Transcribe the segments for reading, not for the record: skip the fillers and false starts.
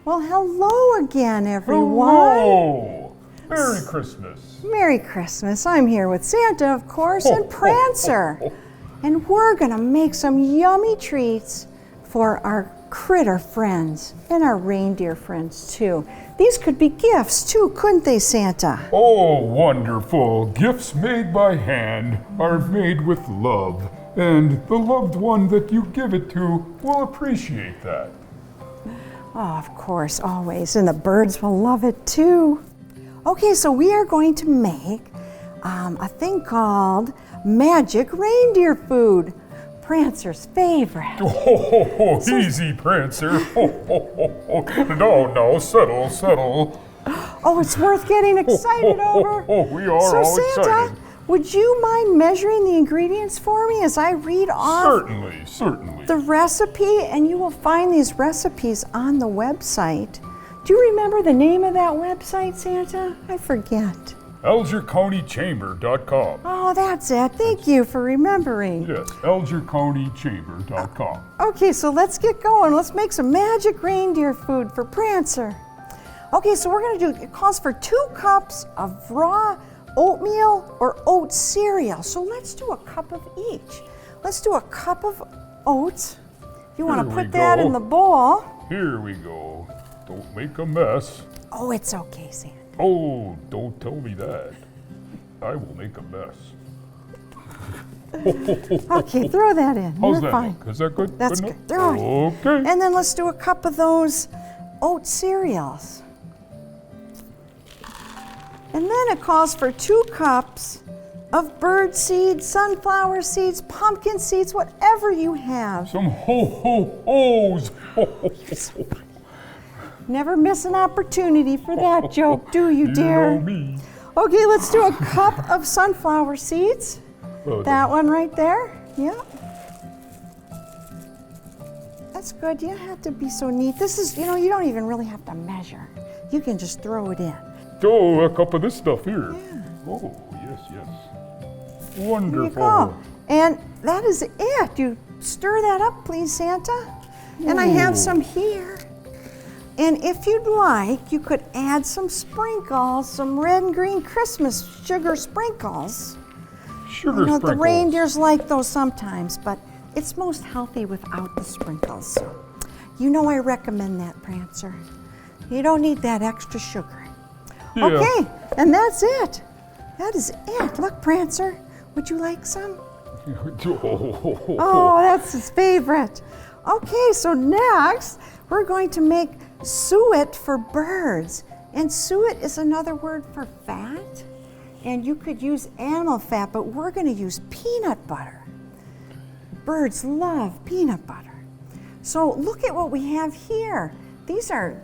Well, hello again, everyone. Hello! Merry Christmas. Merry Christmas. I'm here with Santa, of course, and Prancer. And we're going to make some yummy treats for our critter friends and our reindeer friends, too. These could be gifts, too, couldn't they, Santa? Oh, wonderful. Gifts made by hand are made with love, and the loved one that you give it to will appreciate that. Oh, of course, always. And the birds will love it, too. Okay, so we are going to make a thing called magic reindeer food. Prancer's favorite. Oh, easy, Prancer. No, settle. Oh, it's worth getting excited over. We are so all Santa, excited. would you mind measuring the ingredients for me as I read off Certainly. the recipe? And you will find these recipes on the website. Do you remember the name of that website, Santa? I forget. ElgerCountyChamber.com. Oh, that's it. Thank you for remembering. Yes, ElgerCountyChamber.com. Okay, so let's get going. Let's make some magic reindeer food for Prancer. Okay, so we're going to do, it calls for 2 cups of raw oatmeal or oat cereal. So let's do a cup of each. Let's do a cup of oats. You want to put that in the bowl. Here we go. Don't make a mess. Oh, it's okay, Santa. Oh, don't tell me that. I will make a mess. Okay, throw that in. How's You're that fine. look? Is that good? That's enough? good. Throw it. Okay. And then let's do a cup of those oat cereals. And then it calls for 2 cups of bird seeds, sunflower seeds, pumpkin seeds, whatever you have. Some ho-ho-hos. Never miss an opportunity for that joke, do you, dear? You know me. Okay, let's do a cup of sunflower seeds. That one right there. Yeah. That's good. You don't have to be so neat. This is, you don't even really have to measure. You can just throw it in. Oh, a cup of this stuff here. Yeah. Oh, yes. Wonderful. There you go. And that is it. You stir that up, please, Santa. And I have some here. And if you'd like, you could add some sprinkles, some red and green Christmas sugar sprinkles. Sprinkles. The reindeers like those sometimes, but it's most healthy without the sprinkles. So, I recommend that, Prancer. You don't need that extra sugar. Yeah. Okay, and that's it. That is it. Look, Prancer, would you like some? Oh, that's his favorite. Okay, so next we're going to make suet for birds. And suet is another word for fat. And you could use animal fat, but we're going to use peanut butter. Birds love peanut butter. So look at what we have here. These are,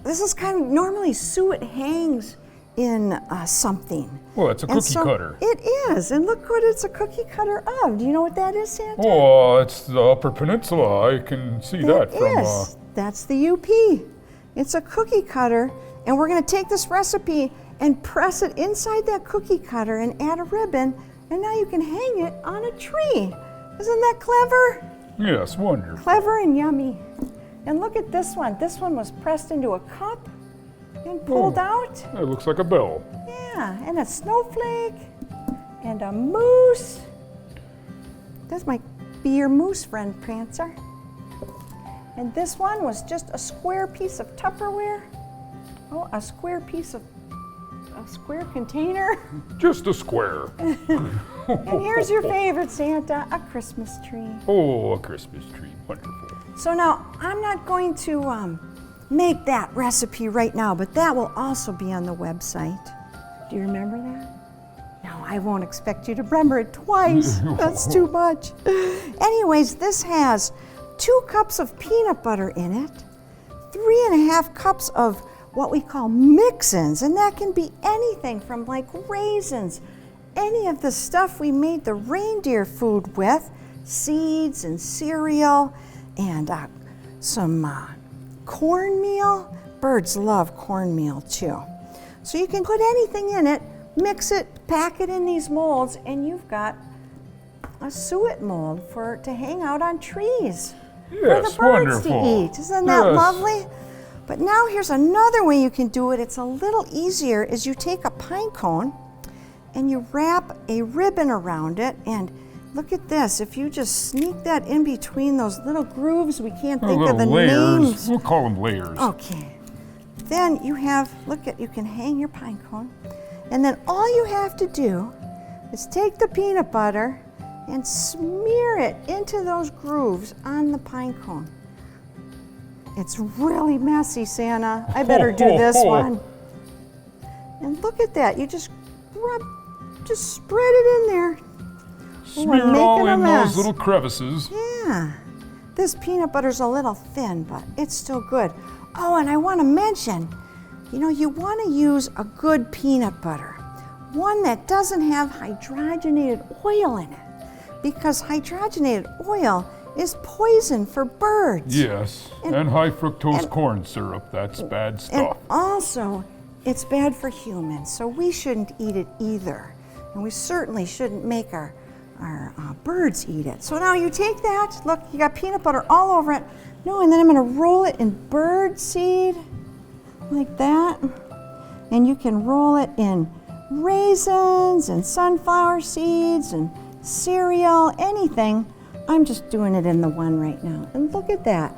this is kind of, normally suet hangs in something. Well, it's a cookie cutter. It is, and look what it's a cookie cutter of. Do you know what that is, Santa? Oh, it's the Upper Peninsula. I can see that from... That's the UP. It's a cookie cutter, and we're going to take this recipe and press it inside that cookie cutter and add a ribbon, and now you can hang it on a tree. Isn't that clever? Yes, wonderful. Clever and yummy. And look at this one. This one was pressed into a cup and pulled out. That looks like a bell. Yeah, and a snowflake and a moose. This might be your moose friend, Prancer. And this one was just a square piece of Tupperware. Oh, a square container. Just a square. And here's your favorite, Santa, a Christmas tree. Oh, a Christmas tree. Wonderful. So now, I'm not going to make that recipe right now, but that will also be on the website. Do you remember that? No, I won't expect you to remember it twice. That's too much. Anyways, this has 2 cups of peanut butter in it, 3.5 cups of what we call mix-ins, and that can be anything from like raisins, any of the stuff we made the reindeer food with, seeds and cereal, and some cornmeal. Birds love cornmeal too. So you can put anything in it, mix it, pack it in these molds, and you've got a suet mold to hang out on trees. Yes, for the birds wonderful. to eat. Isn't that Yes. lovely? But now here's another way you can do it. It's a little easier. Is you take a pine cone and you wrap a ribbon around it, and look at this. If you just sneak that in between those little grooves, we can't think of the Little layers. names. We'll call them layers. Okay. Then you have, you can hang your pine cone, and then all you have to do is take the peanut butter and smear it into those grooves on the pine cone. It's really messy, Santa. I better do this one. And look at that. You just spread it in there. Smear it all in those little crevices. Yeah. This peanut butter's a little thin, but it's still good. Oh, and I want to mention, you want to use a good peanut butter. One that doesn't have hydrogenated oil in it, because hydrogenated oil is poison for birds. Yes, and high fructose corn syrup. That's bad And stuff. also, it's bad for humans, so we shouldn't eat it either. And we certainly shouldn't make our birds eat it. So now you take that, look, you got peanut butter all over it. No, and then I'm gonna roll it in bird seed, like that. And you can roll it in raisins and sunflower seeds and cereal, anything. I'm just doing it in the one right now. And look at that.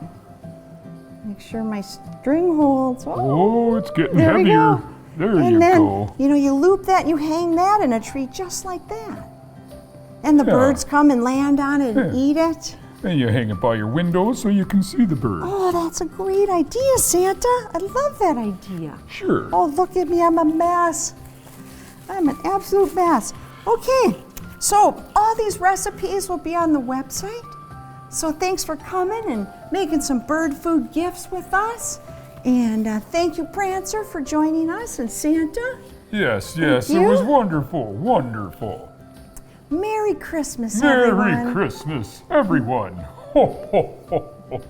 Make sure my string holds. Oh, it's getting there we heavier. go. There And you then, go. you loop that and you hang that in a tree just like that. And the birds come and land on it and eat it. And you hang it by your window so you can see the birds. Oh, that's a great idea, Santa. I love that idea. Sure. Oh, look at me, I'm a mess. I'm an absolute mess. Okay, so all these recipes will be on the website. So thanks for coming and making some bird food gifts with us. And thank you, Prancer, for joining us, and Santa. Yes, it you. was wonderful, wonderful. Merry Christmas, everyone. Merry Christmas, everyone. Ho, ho, ho, ho.